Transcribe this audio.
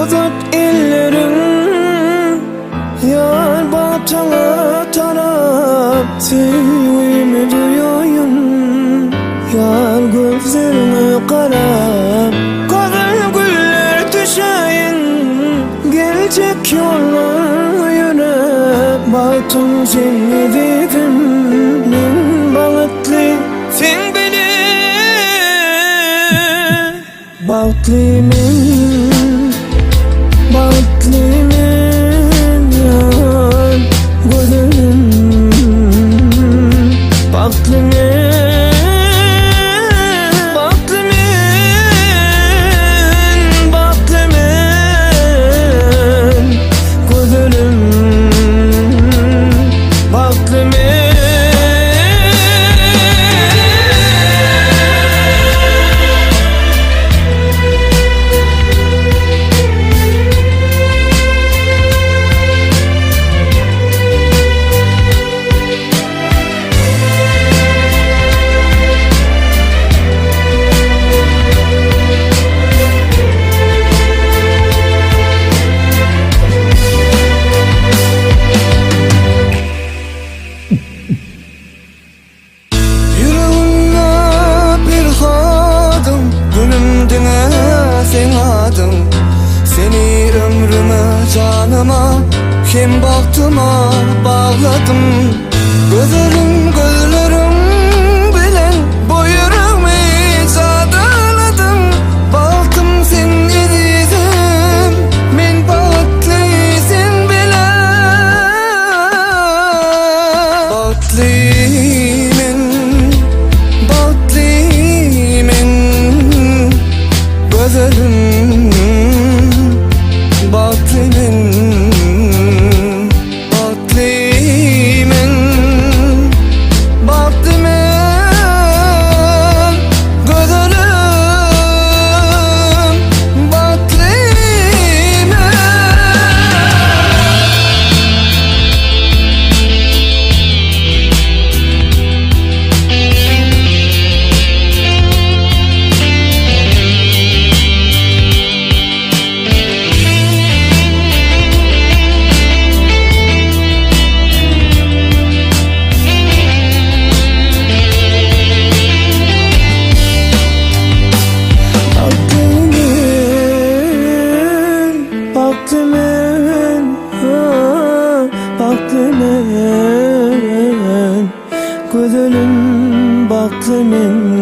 Uzak ellerin yar batana taraf, sevgimi duyayım yar gözlerine karab. Kara güller düşeyin gelecek yollar yöne, baktım seni dedim ben bağıtlı sen beni. Bağıtlıyım, bağıtlıyım yar gözlerim, bağıtlıyım. Seni ömrüme, canıma, hem baktıma bağladım. Gözlerim bilen bu yüreğimi sadaladım. Baktım sen edizim, men bağıtlıyım bile. Bağıtlıyım, gözlerim baktım, gözlerim baktım.